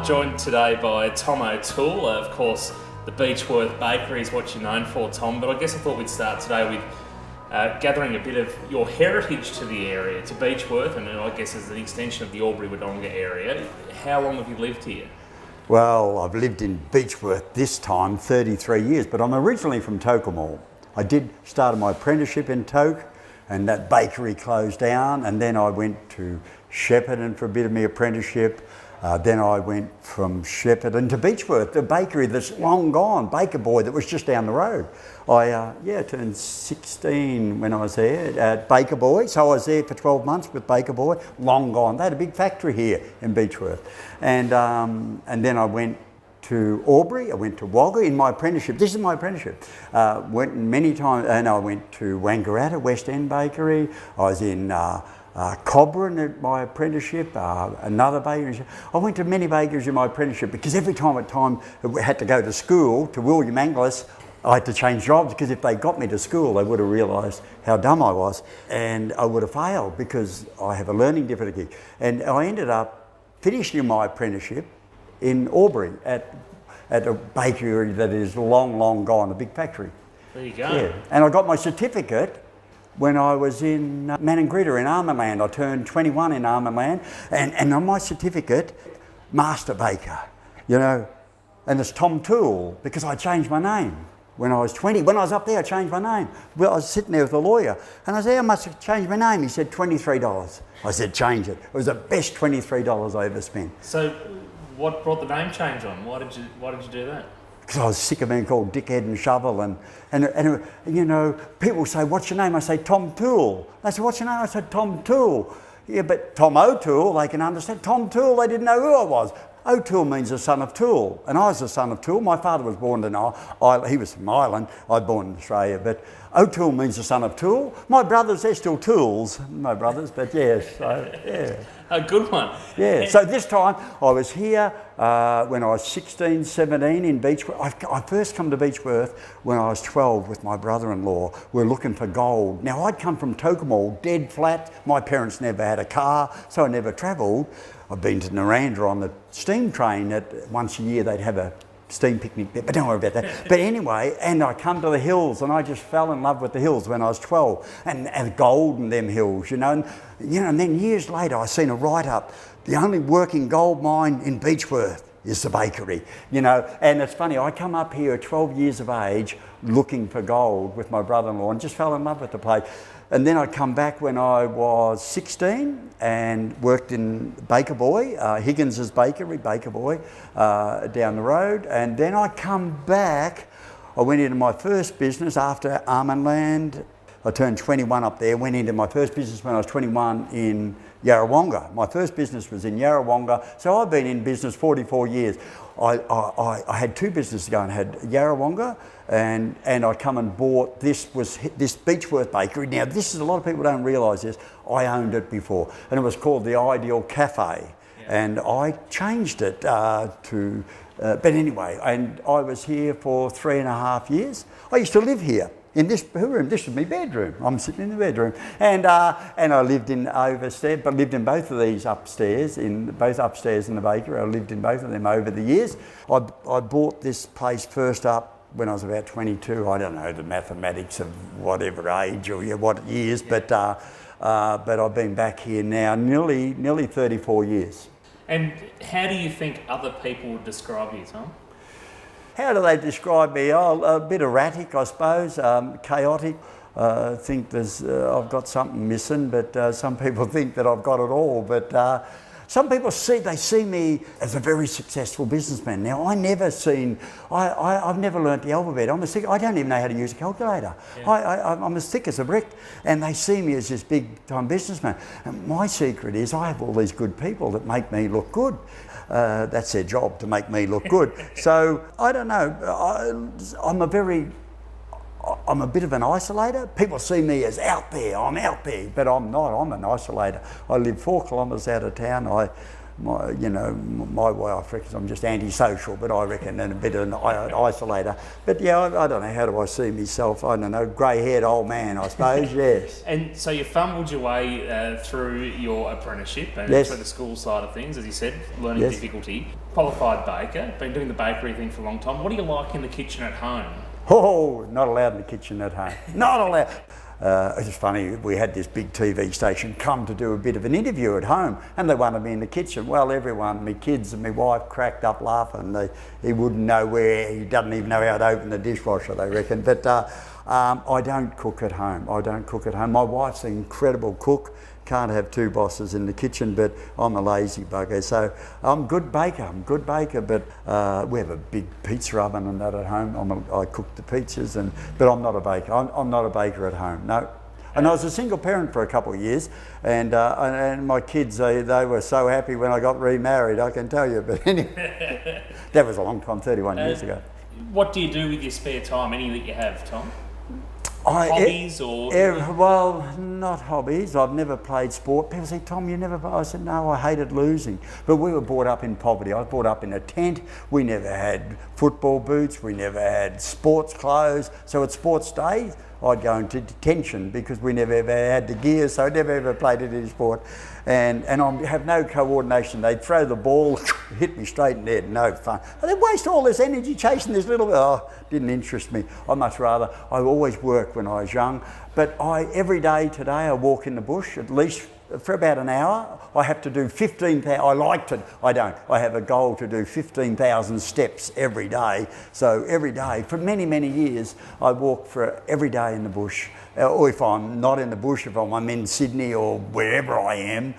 joined today by Tom O'Toole. Of course, the Beechworth Bakery is what you're known for, Tom, but I guess I thought we'd start today with gathering a bit of your heritage to the area, to Beechworth, and I guess as an extension of the Albury-Wodonga area. How long have you lived here? Well, I've lived in Beechworth this time 33 years, but I'm originally from Tokemall. I did start my apprenticeship in Toke, and that bakery closed down, and then I went to Shepparton for a bit of my apprenticeship. Then I went from Shepparton to Beechworth, the bakery that's long gone, Baker Boy, that was just down the road. I turned 16 when I was there at Baker Boy, so I was there for 12 months with Baker Boy, long gone. They had a big factory here in Beechworth. And then I went to Albury, I went to Wagga in my apprenticeship. This is my apprenticeship. Went many times, and I went to Wangaratta, West End Bakery. I was in Cobram at my apprenticeship, another bakery. I went to many bakeries in my apprenticeship because every time I had to go to school, to William Angliss, I had to change jobs because if they got me to school, they would have realised how dumb I was and I would have failed because I have a learning difficulty. And I ended up finishing my apprenticeship in Albury at a bakery that is long, long gone, a big factory. There you go. Yeah. And I got my certificate when I was in Maningrida in Armandland. I turned 21 in Armandland, and on my certificate, Master Baker, you know, and it's Tom Toole because I changed my name when I was 20. When I was up there, I changed my name. Well, I was sitting there with a lawyer, and I said, "How much have changed my name?" He said, $23. I said, "Change it." It was the best $23 I ever spent. So, what brought the name change on? Why did you do that? Because I was sick of being called Dickhead and Shovel, and you know, people say, "What's your name?" I say, "Tom Toole." They say, "What's your name?" I said, "Tom Toole." Yeah, but Tom O'Toole, they can understand. Tom Toole, they didn't know who I was. O'Toole means the son of Toole, and I was the son of Toole. My father was born in Ireland. He was from Ireland. I was born in Australia, but O'Toole means the son of Toole. My brothers, they're still Tools, my brothers, but yes, yeah. A good one. Yeah, so this time I was here when I was 16, 17 in Beechworth. I first come to Beechworth when I was 12 with my brother-in-law. We were looking for gold. Now I'd come from Tokemall, dead flat. My parents never had a car, so I never travelled. I've been to Naranda on the steam train. Once a year they'd have a steam picnic there, but don't worry about that. But anyway, and I come to the hills, and I just fell in love with the hills when I was 12, and gold in them hills, you know. And then years later, I seen a write-up. The only working gold mine in Beechworth is the bakery, you know. And it's funny, I come up here at 12 years of age looking for gold with my brother-in-law and just fell in love with the place. And then I come back when I was 16 and worked in Baker Boy, Higgins's Bakery, Baker Boy, down the road. And then I come back, I went into my first business after Armandland. I turned 21 up there, went into my first business when I was 21 in Yarrawonga. My first business was in Yarrawonga, so I've been in business 44 years. I had two businesses going. I had Yarrawonga, and I come and bought this Beechworth Bakery. Now this is, a lot of people don't realise this, I owned it before, and it was called the Ideal Cafe, and I changed it but anyway, and I was here for 3.5 years. I used to live here in this room. This is my bedroom. I'm sitting in the bedroom, and I lived in overstairs, but lived in both of these upstairs, both upstairs in the bakery. I lived in both of them over the years. I bought this place first up when I was about 22. I don't know the mathematics of whatever age or what years, but I've been back here now nearly 34 years. And how do you think other people would describe you, Tom? How do they describe me? Oh, a bit erratic, I suppose, chaotic. I think I've got something missing, but some people think that I've got it all. But some people see me as a very successful businessman. Now, I've never learnt the alphabet. I don't even know how to use a calculator. Yeah. I'm as thick as a brick, and they see me as this big-time businessman. And my secret is I have all these good people that make me look good. That's their job, to make me look good. So I don't know. I'm a bit of an isolator. People see me as out there. I'm out there, but I'm not. I'm an isolator. I live 4 kilometres out of town. my wife reckons I'm just antisocial, but I reckon and a bit of an isolator. But yeah, I don't know, how do I see myself? I don't know, grey-haired old man, I suppose, yes. And so you fumbled your way through your apprenticeship and Yes. through the school side of things, as you said, learning Yes. difficulty. Qualified baker, been doing the bakery thing for a long time. What do you like in the kitchen at home? Oh, not allowed in the kitchen at home. Not allowed. It's funny, we had this big TV station come to do a bit of an interview at home, and they wanted me in the kitchen. Well, everyone, my kids and my wife, cracked up laughing. He wouldn't know he doesn't even know how to open the dishwasher, they reckon. But I don't cook at home. I don't cook at home. My wife's an incredible cook. Can't have two bosses in the kitchen, but I'm a lazy bugger. So I'm a good baker, but we have a big pizza oven and that at home. I cook the pizzas, but I'm not a baker. I'm not a baker at home, no. And I was a single parent for a couple of years, and my kids, they were so happy when I got remarried, I can tell you. But anyway, that was a long time, 31 years ago. What do you do with your spare time? Any that you have, Tom? Hobbies or? Well, not hobbies. I've never played sport. People say, Tom, you never play? I said, no, I hated losing. But we were brought up in poverty. I was brought up in a tent. We never had football boots. We never had sports clothes. So at sports day, I'd go into detention because we never ever had the gear, so I never ever played any sport. And I have no coordination. They'd throw the ball, hit me straight in the head, no fun. And they waste all this energy chasing this little, didn't interest me. I always worked when I was young, but every day today I walk in the bush at least for about an hour. I have to do 15,000, I have a goal to do 15,000 steps every day. So every day, for many, many years, I walk for every day in the bush. Or if I'm not in the bush, if I'm in Sydney or wherever I am,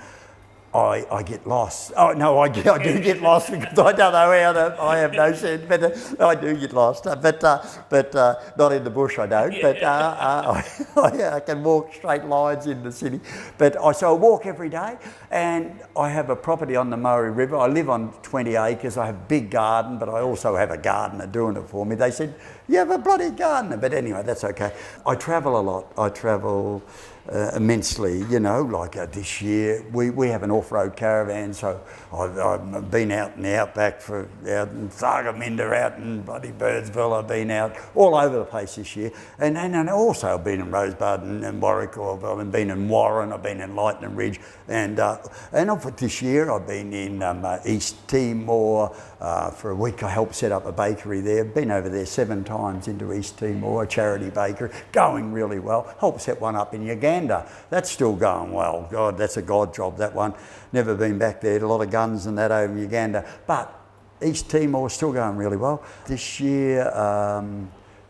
I get lost. Oh no, I do get lost because I don't know how to. I have no sense, but I do get lost. But not in the bush, I don't. But I can walk straight lines in the city. So I walk every day, and I have a property on the Murray River. I live on 20 acres. I have a big garden, but I also have a gardener doing it for me. They said, "You have a bloody gardener," but anyway, that's okay. I travel a lot. I travel immensely, like this year we have an off-road caravan, so I've been out in the outback, out in Thargomindah, out in bloody Birdsville. I've been out all over the place this year, and also I've been in Rosebud and Warwick, I've been in Warren, I've been in Lightning Ridge, and this year I've been in East Timor for a week. I helped set up a bakery there. Been over there 7 times into East Timor, a charity bakery, going really well. Helped set one up in Uganda. That's still going well. God, that's a God job, that one. Never been back there. A lot of guns and that over in Uganda. But East Timor is still going really well. This year,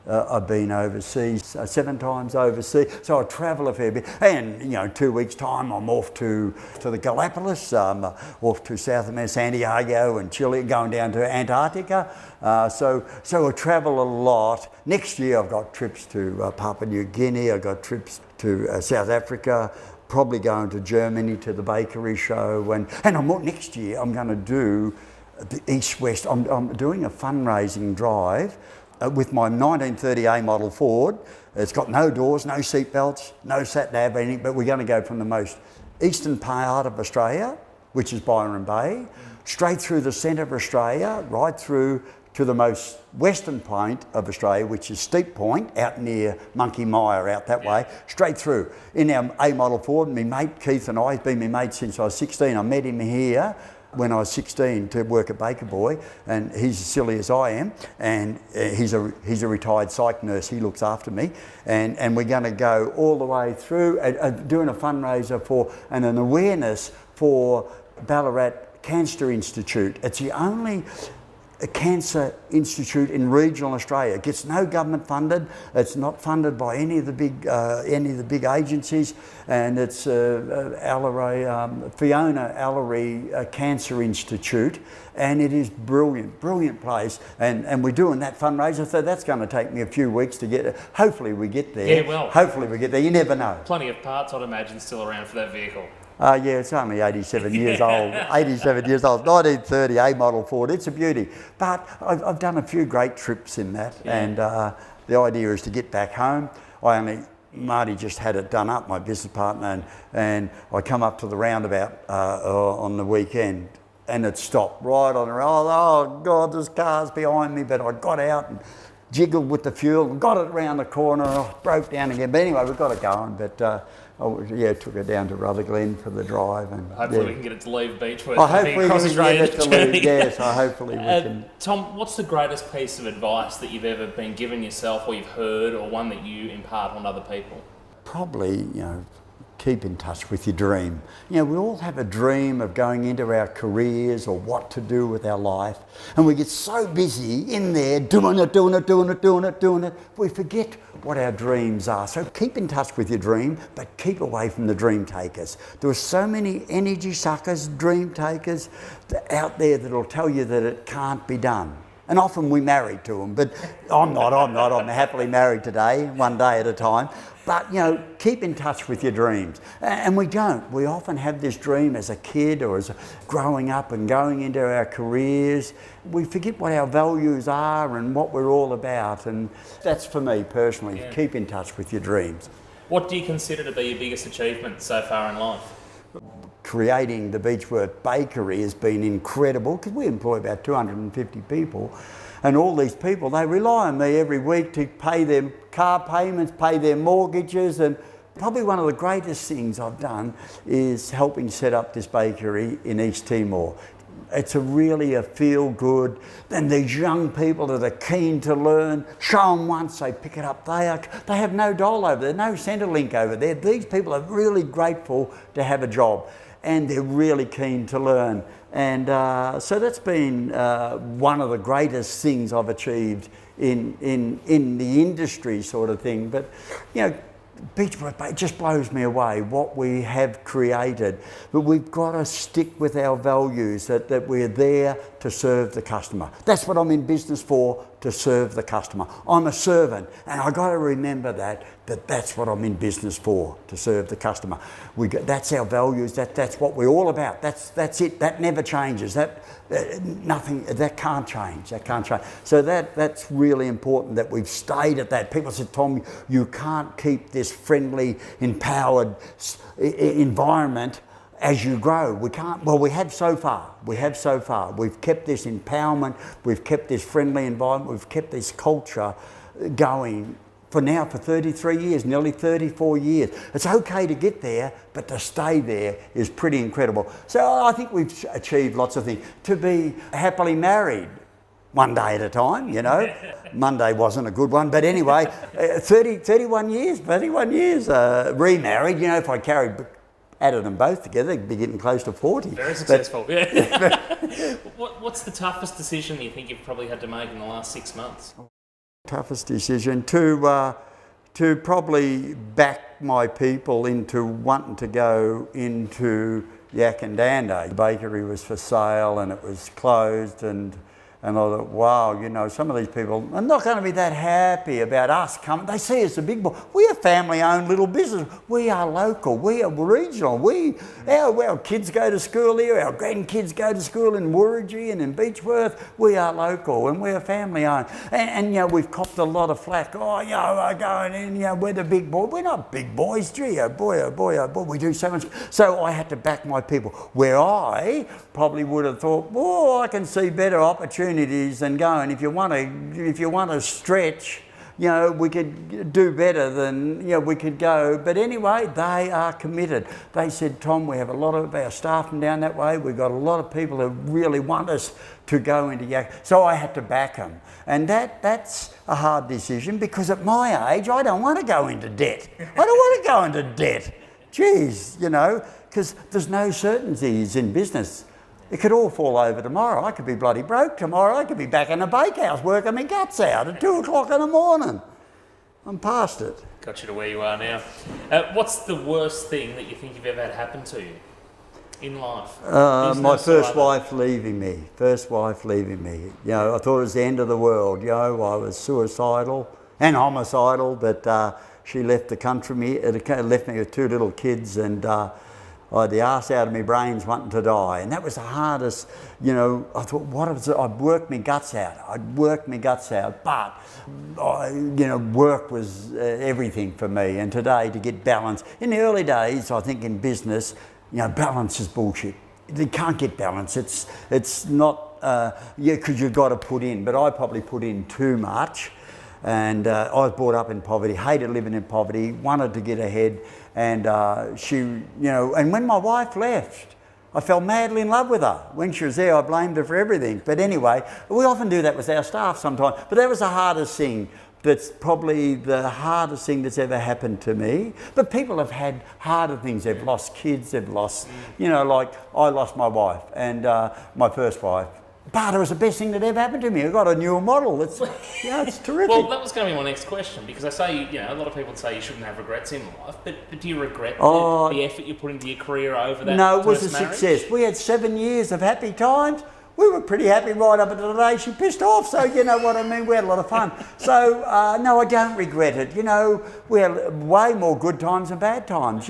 I've been overseas 7 times overseas, so I travel a fair bit. And 2 weeks' time, I'm off to the Galapagos, off to South America, Santiago and Chile, going down to Antarctica. So I travel a lot. Next year, I've got trips to Papua New Guinea. I've got trips to South Africa. Probably going to Germany to the bakery show. And next year, I'm going to do the East-West. I'm doing a fundraising drive with my 1930 A model Ford. It's got no doors, no seat belts, no sat-nav, anything, but we're going to go from the most eastern part of Australia, which is Byron Bay, straight through the centre of Australia, right through to the most western point of Australia, which is Steep Point, out near Monkey Mire, out that way, straight through. In our A model Ford, my mate Keith and I, he's been my mate since I was 16. I met him here when I was 16 to work at Baker Boy, and he's as silly as I am, and he's a retired psych nurse. He looks after me, and we're going to go all the way through doing a fundraiser for and an awareness for Ballarat Cancer Institute. It's the only cancer institute in regional Australia. It gets no government funded. It's not funded by any of the big agencies, and it's Fiona Allery Cancer Institute, and it is brilliant place. And we're doing that fundraiser, so that's going to take me a few weeks to get. Hopefully we get there. Yeah, well. Hopefully we get there. You never know. Plenty of parts, I'd imagine, still around for that vehicle. Yeah, it's only 87 years old. 87 years old. 1930 A model Ford. It's a beauty. But I've done a few great trips in that, and the idea is to get back home. Marty just had it done up, my business partner, and I come up to the roundabout on the weekend. and it stopped right on the road. Oh God, there's cars behind me, but I got out and jiggled with the fuel and got it around the corner. I broke down again. But anyway, we got it going. But took her down to Rutherglen for the drive. And hopefully we can get it to leave Beechworth. Hopefully we can get it to leave, yes. Hopefully we can. Tom, what's the greatest piece of advice that you've ever been given yourself or you've heard, or one that you impart on other people? Probably, keep in touch with your dream. We all have a dream of going into our careers or what to do with our life, and we get so busy in there doing it, we forget what our dreams are. So keep in touch with your dream, but keep away from the dream takers. There are so many energy suckers, dream takers out there that'll tell you that it can't be done. And often we marry to them, but I'm not. I'm happily married today, one day at a time. But, keep in touch with your dreams. And we don't. We often have this dream as a kid or as growing up and going into our careers. We forget what our values are and what we're all about. And that's for me personally. Yeah. Keep in touch with your dreams. What do you consider to be your biggest achievement so far in life? Creating the Beechworth Bakery has been incredible because we employ about 250 people, and all these people, they rely on me every week to pay their car payments, pay their mortgages, and probably one of the greatest things I've done is helping set up this bakery in East Timor. It's really a feel good, and these young people that are keen to learn, show them once, they pick it up. They have no dole over there, no Centrelink over there. These people are really grateful to have a job, and they're really keen to learn. And so that's been one of the greatest things I've achieved in the industry sort of thing. But, Beechworth, it just blows me away what we have created. But we've got to stick with our values, that we're there to serve the customer. That's what I'm in business for, to serve the customer. I'm a servant, and I've got to remember that's what I'm in business for, to serve the customer. That's our values, that's what we're all about. That's it, that never changes. That can't change, So that's really important that we've stayed at that. People said, Tom, you can't keep this friendly, empowered environment as you grow. We can't. Well, we have so far. We've kept this empowerment, we've kept this friendly environment, we've kept this culture going for 33 years, nearly 34 years. It's okay to get there, but to stay there is pretty incredible. So I think we've achieved lots of things. To be happily married, one day at a time, Monday wasn't a good one, but anyway, 31 years, remarried, if I added them both together, they'd be getting close to 40. Very successful, yeah. What's the toughest decision you think you've probably had to make in the last 6 months? Toughest decision to probably back my people into wanting to go into Yakandanda. The bakery was for sale and it was closed, and I thought, wow, some of these people are not going to be that happy about us coming. They see us a big boy. We're a family-owned little business. We are local. We are regional. Our kids go to school here. Our grandkids go to school in Wurrigi and in Beechworth. We are local and we're family-owned. And we've copped a lot of flack. We're going in, we're the big boy. We're not big boys, gee, oh boy, we do so much. So I had to back my people, where I probably would have thought, I can see better opportunities than going. If you want to stretch, we could do better than we could go. But anyway, they are committed. They said, Tom, we have a lot of our staff from down that way. We've got a lot of people who really want us to go into Yak. So I had to back them, and that's a hard decision because at my age, I don't want to go into debt. Geez, because there's no certainties in business. It could all fall over tomorrow. I could be bloody broke tomorrow. I could be back in a bakehouse working my guts out at 2 o'clock in the morning. I'm past it. Got you to where you are now. What's the worst thing that you think you've ever had happen to you in life? My first wife leaving me. I thought it was the end of the world. I was suicidal and homicidal, but she left the country. Left me with 2 little kids, and I had the arse out of my brains wanting to die, and that was the hardest. I thought, I'd worked my guts out, but work was everything for me. And today, to get balance, in the early days, I think in business, balance is bullshit. you can't get balance. It's not, because you've got to put in, but I probably put in too much. And I was brought up in poverty, hated living in poverty, wanted to get ahead. And she, and when my wife left, I fell madly in love with her. When she was there, I blamed her for everything. But anyway, we often do that with our staff sometimes. But that was the hardest thing. That's probably the hardest thing that's ever happened to me. But people have had harder things. They've lost kids, they've lost, like I lost my wife and my first wife. But it was the best thing that ever happened to me. I got a newer model. It's terrific. Well, that was going to be my next question, because I say, a lot of people say you shouldn't have regrets in life, but do you regret the effort you put into your career over that? No, it was a marriage? success. We had 7 years of happy times. We were pretty happy right up until the day she pissed off, so you know what I mean, we had a lot of fun. So, no, I don't regret it. We had way more good times than bad times.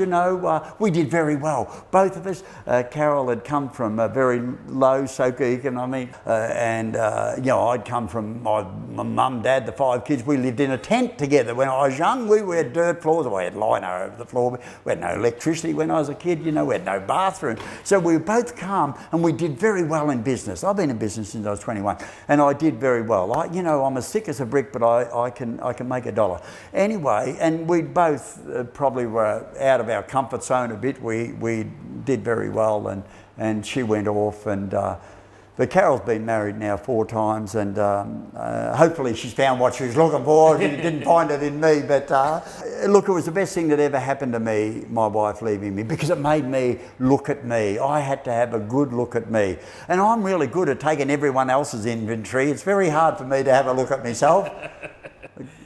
We did very well. Both of us, Carol had come from a very low socioeconomic, I'd come from my mum, dad, the 5 kids. We lived in a tent together when I was young. We had dirt floors. We had lino over the floor. We had no electricity when I was a kid. We had no bathroom. So we were both calm, and we did very well in business. I've been in business since I was 21, and I did very well. I'm as thick as a brick, but I can make a dollar. Anyway, and we both probably were out of our comfort zone a bit. We did very well, and she went off, and but Carol's been married now 4 times, and hopefully she's found what she was looking for. She didn't find it in me, but look, it was the best thing that ever happened to me, my wife leaving me, because it made me look at me. I had to have a good look at me. And I'm really good at taking everyone else's inventory. It's very hard for me to have a look at myself.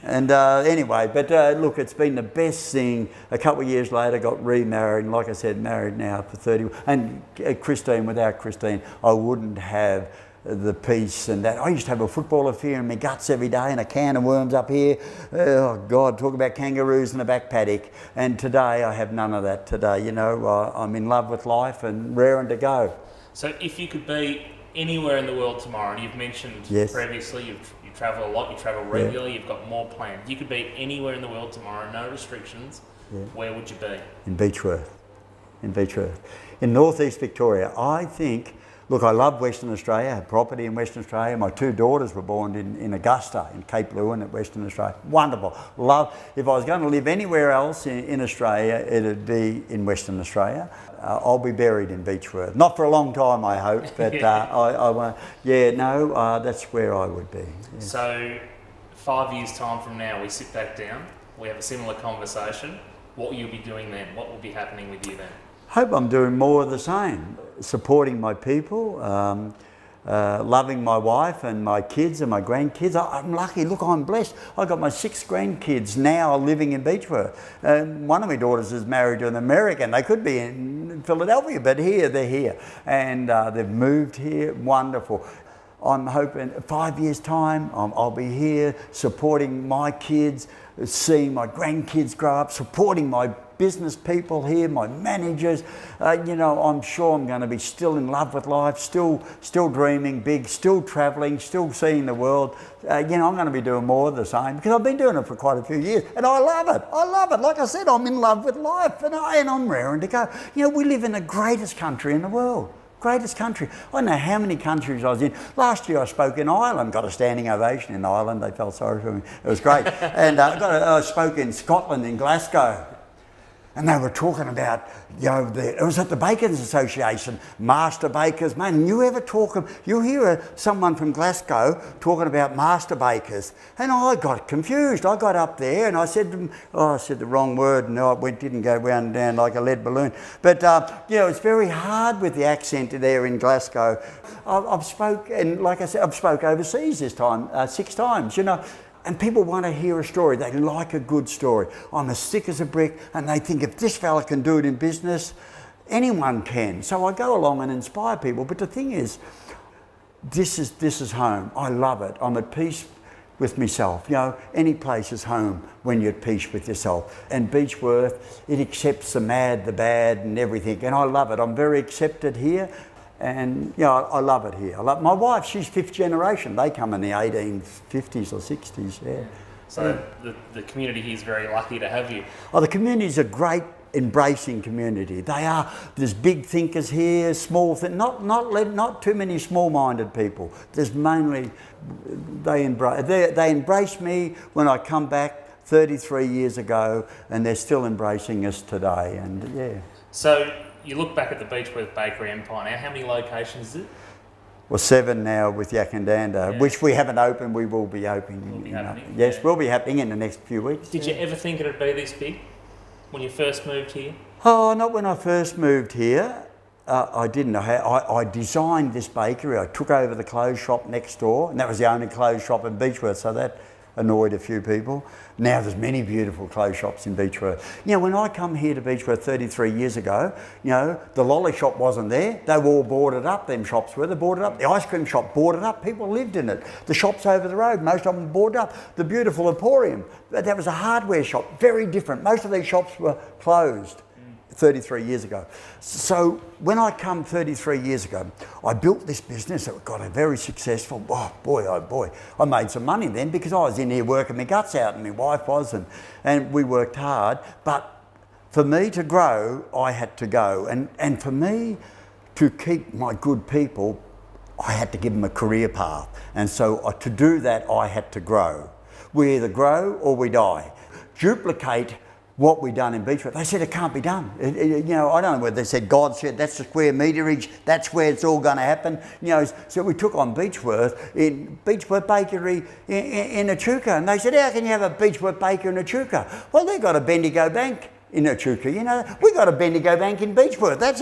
And anyway, but look, it's been the best thing. A couple of years later, got remarried, and like I said, married now for 30. And Christine, without Christine, I wouldn't have the peace and that. I used to have a football affair in my guts every day and a can of worms up here. Oh God, talk about kangaroos in the back paddock. And today I have none of that today. I'm in love with life and raring to go. So if you could be anywhere in the world tomorrow, and you've mentioned previously you travel a lot, you travel regularly, you've got more plans. You could be anywhere in the world tomorrow, no restrictions. Where would you be? In Beechworth. In northeast Victoria. I think, look, I love Western Australia. I have property in Western Australia. My 2 daughters were born in Augusta, in Cape Leeuwin at Western Australia. Wonderful. Love. If I was going to live anywhere else in Australia, it'd be in Western Australia. I'll be buried in Beechworth. Not for a long time, I hope, but that's where I would be. Yeah. So 5 years' time from now, we sit back down, we have a similar conversation. What will you be doing then? What will be happening with you then? Hope I'm doing more of the same. Supporting my people, loving my wife and my kids and my grandkids. I'm lucky. Look, I'm blessed. I've got my 6 grandkids now living in Beechworth. One of my daughters is married to an American. They could be in Philadelphia, but they're here. And they've moved here. Wonderful. I'm hoping 5 years' time I'll be here supporting my kids, seeing my grandkids grow up, supporting my business people here, my managers. I'm sure I'm going to be still in love with life, still dreaming big, still travelling, still seeing the world. I'm going to be doing more of the same, because I've been doing it for quite a few years, and I love it. Like I said, I'm in love with life, and I'm raring to go. We live in the greatest country in the world. Greatest country. I don't know how many countries I was in. Last year I spoke in Ireland, got a standing ovation in Ireland. They felt sorry for me. It was great. And I spoke in Scotland, in Glasgow. And they were talking about, it was at the Bakers Association, master bakers. Man, you hear someone from Glasgow talking about master bakers. And I got confused. I got up there and I said to them, I said the wrong word, and it didn't go round and down like a lead balloon. But, it's very hard with the accent there in Glasgow. I've spoke overseas this time, 6 times, And people want to hear a story. They like a good story. I'm as thick as a brick, and they think if this fella can do it in business, anyone can. So I go along and inspire people. But the thing is, this is home. I love it. I'm at peace with myself. Any place is home when you're at peace with yourself. And Beechworth, it accepts the mad, the bad, and everything. And I love it. I'm very accepted here. And I love it here. My wife, she's 5th generation. They come in the 1850s or 60s, yeah. So the community here is very lucky to have you. Oh, the community's a great embracing community. There's big thinkers here, not too many small-minded people. There's mainly, they embraced me when I come back 33 years ago, and they're still embracing us today, and yeah. So you look back at the Beechworth Bakery empire now, how many locations is it? Well, 7 now with Yakandanda, which we haven't opened. We will be opening. Yes, we'll be happening in the next few weeks. Did you ever think it'd be this big when you first moved here? Oh, not when I first moved here. I didn't know how. I designed this bakery. I took over the clothes shop next door, and that was the only clothes shop in Beechworth, so that annoyed a few people. Now there's many beautiful clothes shops in Beechworth. You know, when I come here to Beechworth 33 years ago, you know, the lolly shop wasn't there. They were all boarded up, them shops were. They boarded up. The ice cream shop boarded up. People lived in it. The shops over the road, most of them boarded up. The beautiful Emporium, that was a hardware shop, very different. Most of these shops were closed 33 years ago. So when I come 33 years ago, I built this business that got a very successful. Oh boy, I made some money then because I was in here working my guts out, and my wife was, and we worked hard. But for me to grow, I had to go, and for me to keep my good people, I had to give them a career path, and so to do that, I had to grow. We either grow or we die. Duplicate what we've done in Beechworth. They said it can't be done. You know, I don't know whether they said God said that's the square meterage, that's where it's all going to happen. You know, so we took on Beechworth Bakery in Echuca, and they said, how can you have a Beechworth Bakery in Echuca? Well, they've got a Bendigo Bank in Echuca, you know. We got a Bendigo Bank in Beechworth. That's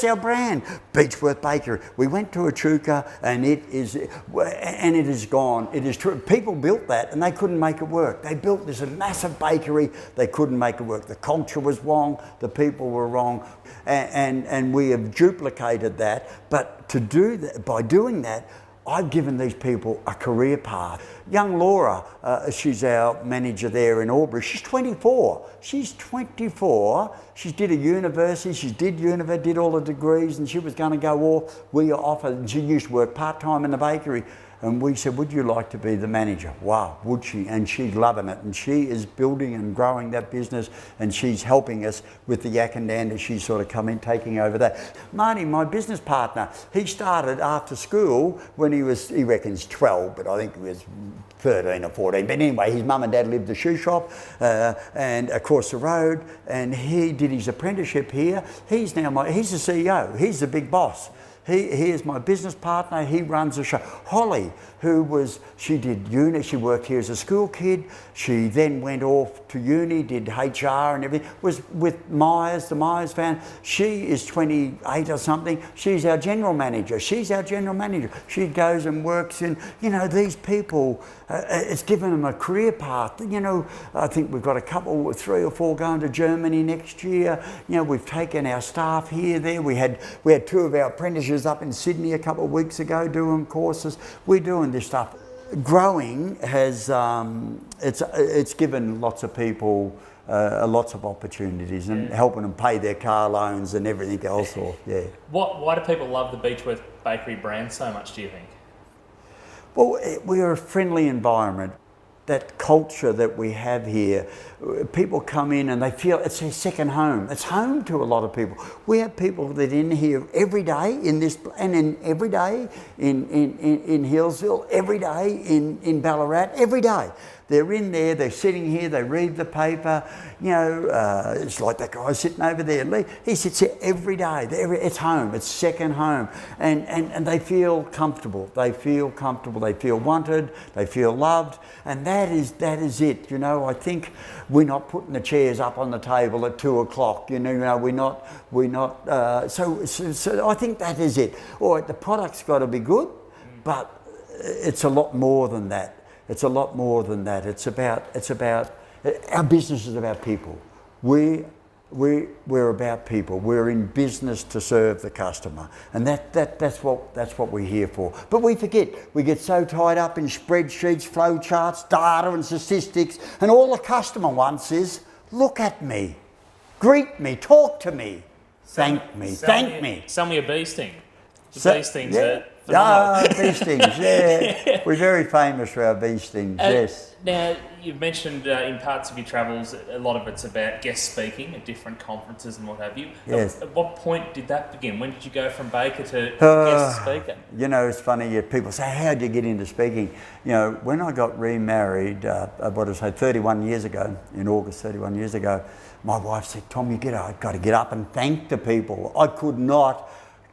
our brand, Beechworth Bakery. We went to Echuca, and it is gone. It is true. People built that, and they couldn't make it work. They built this massive bakery. They couldn't make it work. The culture was wrong. The people were wrong, and we have duplicated that. But to do that, by doing that, I've given these people a career path. Young Laura, she's our manager there in Albury. She's 24. She's 24. She did a university. She did all the degrees, and she was going to go off. We offered, and she used to work part-time in the bakery. And we said, would you like to be the manager? Wow, would she? And she's loving it. And she is building and growing that business, and she's helping us with the Yakandanda. She's sort of come in, taking over that. Marty, my business partner, he started after school when he reckons 12, but I think he was 13 or 14. But anyway, his mum and dad lived the shoe shop and across the road, and he did his apprenticeship here. He's the CEO. He's the big boss. He is my business partner. He runs the show. Holly, she did uni. She worked here as a school kid. She then went off to uni, did HR and everything. Was with Myers, the Myers family. She is 28 or something. She's our general manager. She goes and works in, you know, these people. It's given them a career path. You know, I think we've got a couple, 3 or 4 going to Germany next year. You know, we've taken our staff here, there. We had 2 of our apprentices up in Sydney a couple of weeks ago doing courses. We're doing this stuff. Growing has, it's given lots of people lots of opportunities and helping them pay their car loans and everything else. Why do people love the Beechworth Bakery brand so much, do you think? Well, we're a friendly environment. That culture that we have here, people come in and they feel it's their second home. It's home to a lot of people. We have people that are in here every day every day in Hillsville, every day in Ballarat, every day. They're in there, they're sitting here, they read the paper. You know, it's like that guy sitting over there. He sits here every day. It's home, it's second home. And they feel comfortable. They feel wanted, they feel loved. And that is it. You know, I think we're not putting the chairs up on the table at 2 o'clock. You know, we're not. So I think that is it. All right, the product's got to be good, but it's a lot more than that. It's a lot more than that. It's about our business is about people. We're about people. We're in business to serve the customer, and that's what we're here for. But we forget. We get so tied up in spreadsheets, flow charts, data, and statistics, and all the customer wants is look at me, greet me, talk to me, thank me. Sell me a bee sting. The bee stings are bee stings, yeah. We're very famous for our bee stings, yes. Now, you've mentioned in parts of your travels, a lot of it's about guest speaking at different conferences and what have you. Yes. At what point did that begin? When did you go from baker to guest speaker? You know, it's funny, people say, how'd you get into speaking? You know, when I got remarried, 31 years ago, in August, 31 years ago, my wife said, Tom, I've got to get up and thank the people. I could not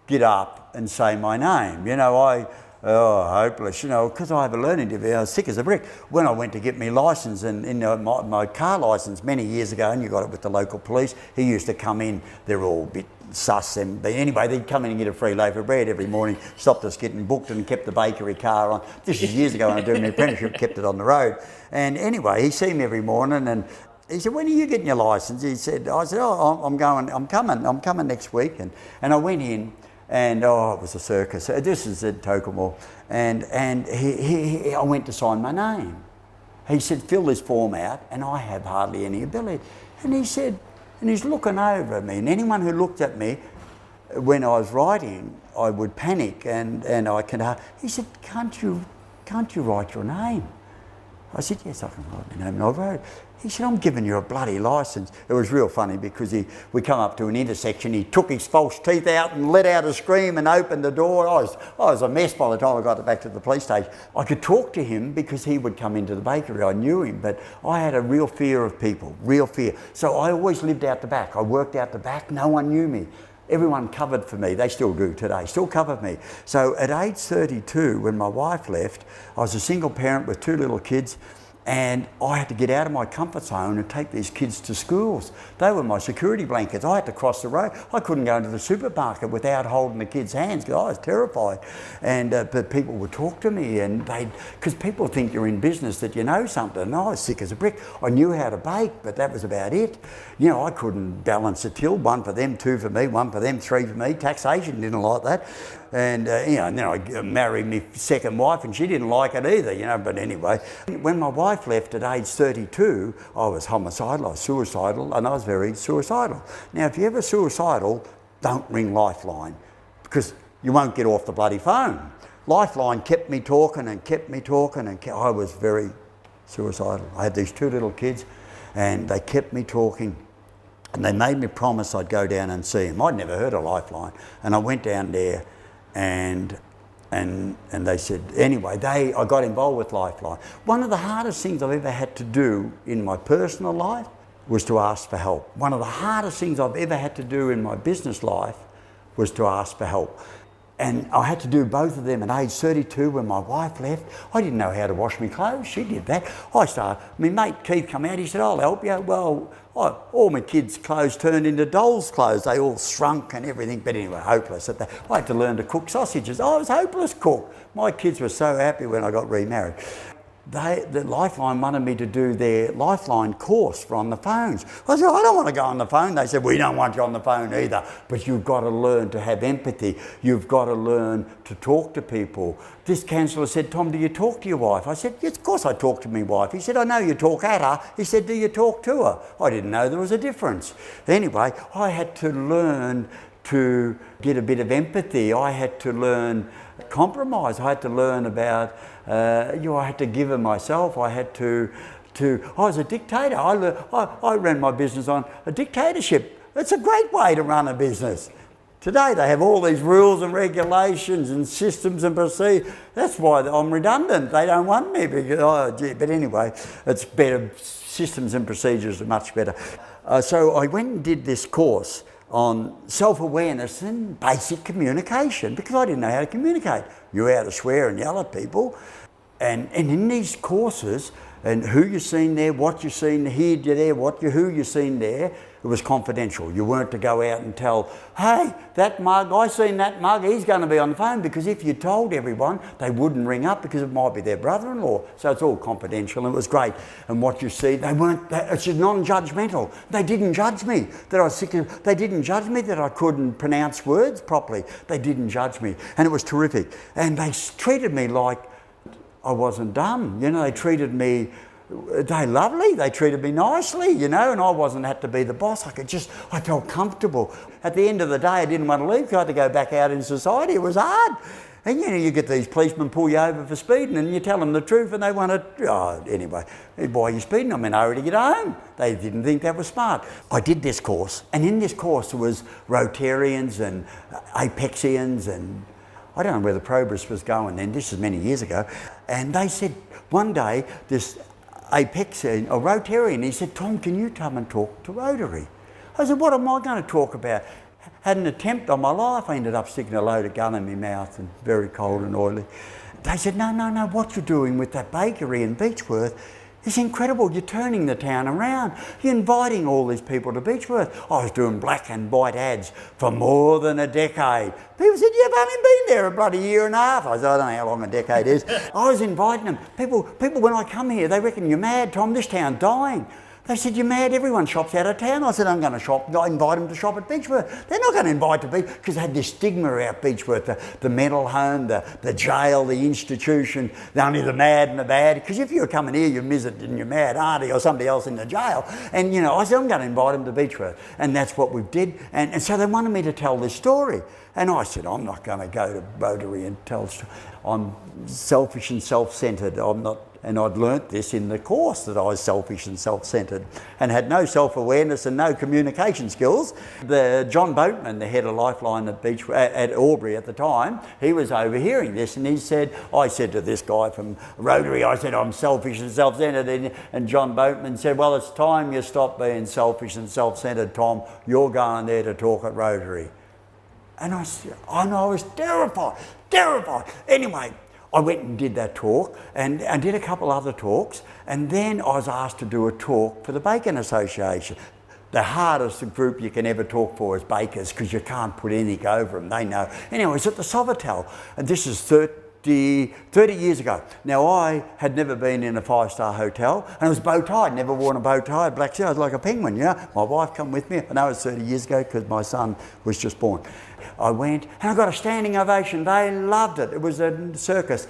get up and say my name. You know, hopeless, you know, because I have a learning difficulty. I was sick as a brick. When I went to get my licence, and my car licence many years ago, and you got it with the local police, he used to come in, they're all a bit sus, but anyway, they'd come in and get a free loaf of bread every morning, stopped us getting booked and kept the bakery car on. This is years ago when I was doing my apprenticeship, kept it on the road. And anyway, he seen me every morning and he said, when are you getting your licence? I said, I'm coming next week. And I went in, and it was a circus. This is at Tokemore, and I went to sign my name. He said, fill this form out, and I have hardly any ability. And he said, and he's looking over at me, and anyone who looked at me when I was writing, I would panic, and I can. He said, can't you write your name? I said, yes, I can write my name, and I wrote. He said, I'm giving you a bloody licence. It was real funny because we come up to an intersection, he took his false teeth out and let out a scream and opened the door. I was a mess by the time I got back to the police station. I could talk to him because he would come into the bakery. I knew him, but I had a real fear of people, real fear. So I always lived out the back. I worked out the back, no one knew me. Everyone covered for me. They still do today, still cover me. So at age 32, when my wife left, I was a single parent with 2 little kids, and I had to get out of my comfort zone and take these kids to schools. They were my security blankets. I had to cross the road. I couldn't go into the supermarket without holding the kids' hands because I was terrified. And but people would talk to me, and because people think you're in business that you know something. And I was sick as a brick. I knew how to bake, but that was about it. You know, I couldn't balance a till. 1 for them, 2 for me, 1 for them, 3 for me. Taxation didn't like that. And and then I married my second wife, and she didn't like it either, you know. But anyway, when my wife left at age 32, I was homicidal, I was suicidal, and I was very suicidal. Now, if you're ever suicidal, don't ring Lifeline, because you won't get off the bloody phone. Lifeline kept me talking and kept me talking, and I was very suicidal. I had these 2 little kids, and they kept me talking. And they made me promise I'd go down and see them. I'd never heard of Lifeline, and I went down there. And they said, anyway, I got involved with Lifeline. One of the hardest things I've ever had to do in my personal life was to ask for help. One of the hardest things I've ever had to do in my business life was to ask for help. And I had to do both of them at age 32 when my wife left. I didn't know how to wash my clothes. She did that. My mate Keith come out, he said, I'll help you. Well, all my kids' clothes turned into dolls' clothes. They all shrunk and everything, but anyway, hopeless at that. I had to learn to cook sausages. I was a hopeless cook. My kids were so happy when I got remarried. The Lifeline wanted me to do their Lifeline course for on the phones. I said, I don't want to go on the phone. They said, we don't want you on the phone either, but you've got to learn to have empathy. You've got to learn to talk to people. This counsellor said, Tom, do you talk to your wife? I said, yes, of course I talk to my wife. He said, I know you talk at her. He said, do you talk to her? I didn't know there was a difference. Anyway, I had to learn to get a bit of empathy. I had to learn compromise. I had to learn about, I had to give of myself. I was a dictator. I ran my business on a dictatorship. It's a great way to run a business. Today they have all these rules and regulations and systems and procedures. That's why I'm redundant. They don't want me but anyway, it's better. Systems and procedures are much better. So I went and did this course on self-awareness and basic communication because I didn't know how to communicate. You how to swear and yell at people. And in these courses, and who you seen there, what you seen here, there, who you seen there, it was confidential. You weren't to go out and tell, hey, that mug, I seen that mug, he's going to be on the phone, because if you told everyone, they wouldn't ring up because it might be their brother-in-law. So it's all confidential, and it was great. And what you see, it's just non-judgmental. They didn't judge me that I was sick. They didn't judge me that I couldn't pronounce words properly. They didn't judge me, and it was terrific. And they treated me like I wasn't dumb. You know, they treated me, they lovely, they treated me nicely, you know, and I wasn't had to be the boss. I felt comfortable. At the end of the day, I didn't want to leave because I had to go back out in society. It was hard. And you get these policemen pull you over for speeding and you tell them the truth and they want to, anyway, why are you speeding? I'm in a hurry to get home. They didn't think that was smart. I did this course, and in this course there was Rotarians and Apexians, and I don't know where the Probus was going then, this is many years ago, and they said one day, this Apexian, or Rotarian, he said, Tom, can you come and talk to Rotary? I said, what am I going to talk about? Had an attempt on my life. I ended up sticking a loaded gun in my mouth and very cold and oily. They said, no, what you're doing with that bakery in Beechworth is incredible. You're turning the town around. You're inviting all these people to Beechworth. I was doing black and white ads for more than a decade. People said, you've only been there a bloody year and a half. I said, I don't know how long a decade is. I was inviting them. People, when I come here, they reckon, you're mad, Tom, this town's dying. They said, you're mad, everyone shops out of town. I said, I'm going to shop, I invite them to shop at Beechworth. They're not going to invite to Beechworth, because they had this stigma about Beechworth, the mental home, the jail, the institution, only the mad and the bad. Because if you're coming here, you're misered and you're mad auntie or somebody else in the jail. And, I said, I'm going to invite them to Beechworth. And that's what we did. And so they wanted me to tell this story. And I said, I'm not going to go to Rotary and tell, I'm selfish and self-centred. I'm not. And I'd learnt this in the course, that I was selfish and self-centred and had no self-awareness and no communication skills. John Boatman, the head of Lifeline at Albury at the time, he was overhearing this, and he said, I said to this guy from Rotary, I said, I'm selfish and self-centred. And John Boatman said, well, it's time you stop being selfish and self-centred, Tom. You're going there to talk at Rotary. And I was terrified. Anyway, I went and did that talk and did a couple other talks, and then I was asked to do a talk for the Bacon Association. The hardest group you can ever talk for is bakers, because you can't put anything over them, they know. Anyway, it's at the Sofitel, and this is 30 years ago. Now, I had never been in a five-star hotel, and it was bow tie. I'd never worn a bow tie, black suit. I was like a penguin, My wife come with me. I know it was 30 years ago because my son was just born. I went and I got a standing ovation. They loved it. It was a circus.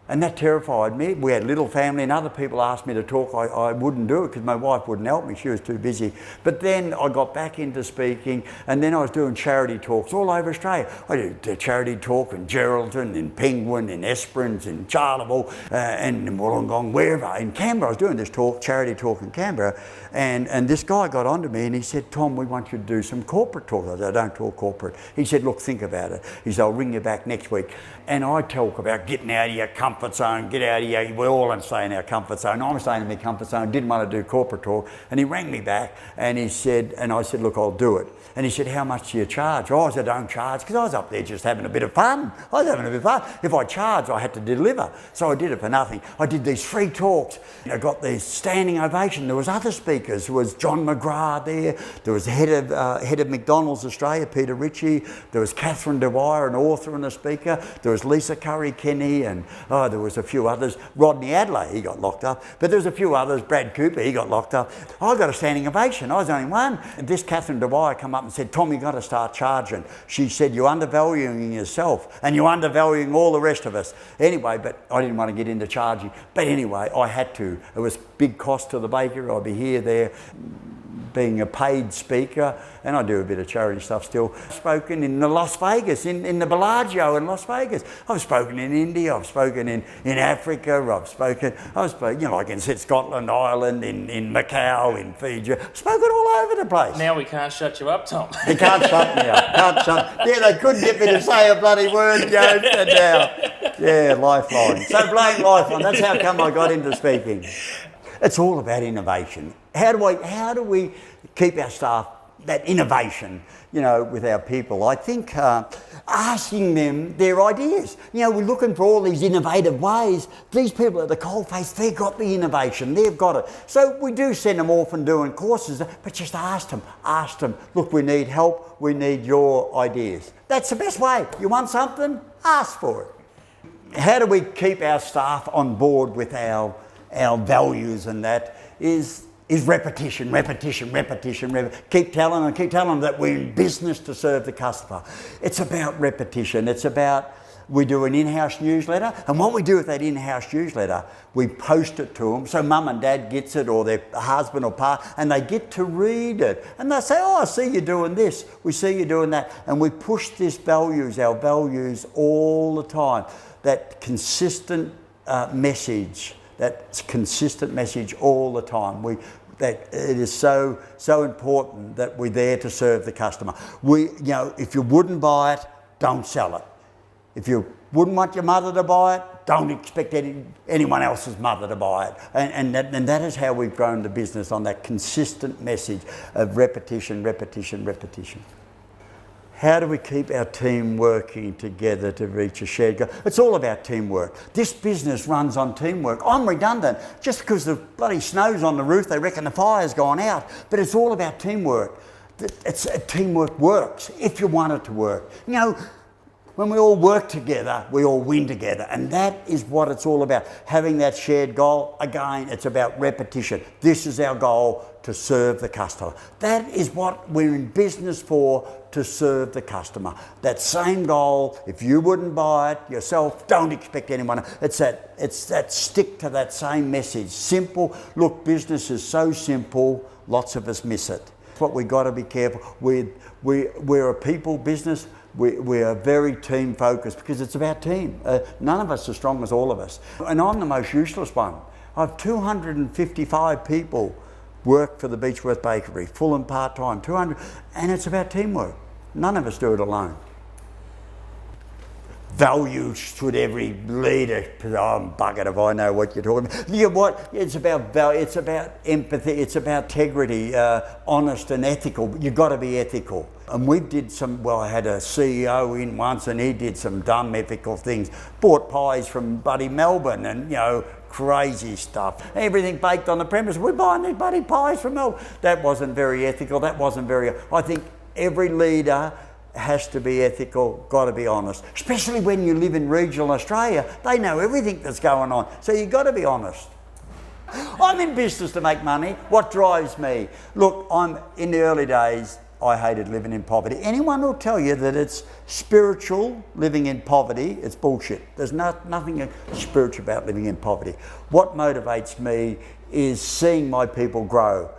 And that terrified me. We had a little family, and other people asked me to talk. I wouldn't do it because my wife wouldn't help me. She was too busy. But then I got back into speaking, and then I was doing charity talks all over Australia. I did a charity talk in Geraldton, in Penguin, in Esperance, in Charleville, and in Wollongong, wherever. In Canberra, I was doing this talk, charity talk in Canberra, and this guy got onto me and he said, Tom, we want you to do some corporate talk. I said, I don't talk corporate. He said, look, think about it. He said, I'll ring you back next week. And I talk about getting out of your comfort zone, get out of your, we're all staying in our comfort zone. I'm staying in my comfort zone, didn't want to do corporate talk. And he rang me back and he said, and I said, look, I'll do it. And he said, how much do you charge? Oh, I said, don't charge, because I was up there just having a bit of fun. I was having a bit of fun. If I charged, I had to deliver. So I did it for nothing. I did these free talks. I got this standing ovation. There was other speakers. There was John McGrath there. There was the head of McDonald's Australia, Peter Ritchie. There was Catherine Dwyer, an author and a speaker. There was Lisa Curry-Kenny, and there was a few others. Rodney Adler, he got locked up. But there was a few others. Brad Cooper, he got locked up. I got a standing ovation. I was the only one. And this Catherine Dwyer come up and said, Tom, you've got to start charging. She said, you're undervaluing yourself and you're undervaluing all the rest of us. Anyway, but I didn't want to get into charging. But anyway, I had to. It was big cost to the baker. I'd be here, there, being a paid speaker, and I do a bit of charity stuff still. I've spoken in Las Vegas, in the Bellagio in Las Vegas. I've spoken in India, I've spoken in Africa, I've spoken, like in Scotland, Ireland, in Macau, in Fiji. I've spoken all over the place. Now we can't shut you up, Tom. They can't shut me up. Yeah, they couldn't get me to say a bloody word, Joe. Yeah, Lifeline. So blame Lifeline. That's how come I got into speaking. It's all about innovation. How do we keep our staff, that innovation, with our people? I think asking them their ideas. We're looking for all these innovative ways. These people at the coalface, they've got the innovation, they've got it. So we do send them off and doing courses, but just ask them, look, we need help, we need your ideas. That's the best way. You want something? Ask for it. How do we keep our staff on board with our values, and that is repetition. Keep telling them that we're in business to serve the customer. It's about repetition. It's about We do an in-house newsletter, and what we do with that in-house newsletter, we post it to them so mum and dad gets it, or their husband or partner, and they get to read it. And they say, oh, I see you doing this, we see you doing that. And we push our values all the time. That consistent message all the time. That it is so important that we're there to serve the customer. If you wouldn't buy it, don't sell it. If you wouldn't want your mother to buy it, don't expect anyone else's mother to buy it. And that is how we've grown the business, on that consistent message of repetition, repetition, repetition. How do we keep our team working together to reach a shared goal? It's all about teamwork. This business runs on teamwork. I'm redundant. Just because the bloody snow's on the roof, they reckon the fire's gone out. But it's all about teamwork. Teamwork works if you want it to work. When we all work together, we all win together. And that is what it's all about. Having that shared goal, again, it's about repetition. This is our goal, to serve the customer. That is what we're in business for, to serve the customer. That same goal, if you wouldn't buy it yourself, don't expect anyone. It's that stick to that same message. Simple. Look, business is so simple, lots of us miss it. That's what we've got to be careful. We're a people business. We are very team focused because it's about team. None of us are as strong as all of us. And I'm the most useless one. I have 255 people work for the Beechworth Bakery, full and part-time, 200, and it's about teamwork. None of us do it alone. Values should every leader, I'm buggered if I know what you're talking about. You know what? It's about value, it's about empathy, it's about integrity, honest and ethical. You've got to be ethical. And we did I had a CEO in once, and he did some dumb ethical things. Bought pies from bloody Melbourne and, crazy stuff. Everything baked on the premise. We're buying these bloody pies from Melbourne. That wasn't very ethical. I think every leader has to be ethical, got to be honest. Especially when you live in regional Australia. They know everything that's going on. So you've got to be honest. I'm in business to make money. What drives me? Look, in the early days, I hated living in poverty. Anyone will tell you that it's spiritual living in poverty, it's bullshit. There's nothing spiritual about living in poverty. What motivates me is seeing my people grow.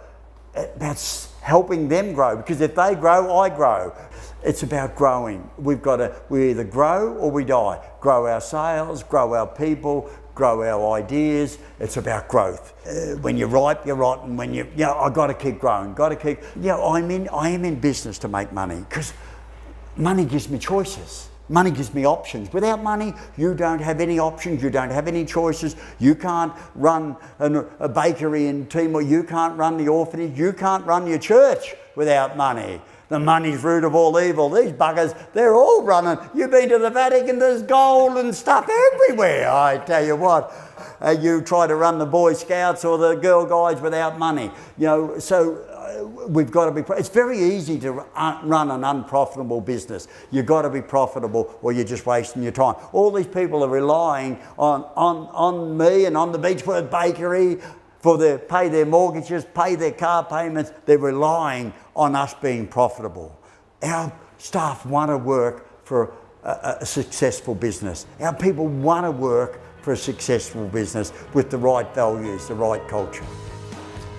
That's helping them grow, because if they grow, I grow. It's about growing. We either grow or we die. Grow our sales, grow our people, grow our ideas. It's about growth. When you're ripe, you're rotten. I've got to keep growing. I am in business to make money, because money gives me choices. Money gives me options. Without money, you don't have any options. You don't have any choices. You can't run a bakery in Timor. You can't run the orphanage. You can't run your church without money. The money's root of all evil. These buggers, they're all running. You've been to the Vatican, there's gold and stuff everywhere. I tell you what, you try to run the Boy Scouts or the Girl Guides without money. We've got to be, it's very easy to run an unprofitable business. You've got to be profitable or you're just wasting your time. All these people are relying on me and on the Beechworth Bakery pay their mortgages, pay their car payments. They're relying on us being profitable. Our staff want to work for a successful business. Our people want to work for a successful business with the right values, the right culture.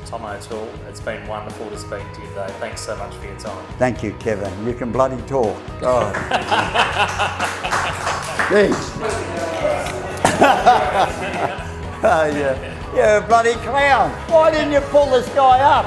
Tom O'Toole, it's been wonderful to speak to you today. Thanks so much for your time. Thank you, Kevin. You can bloody talk. God. Thanks. Oh, yeah. You're a bloody clown. Why didn't you pull this guy up?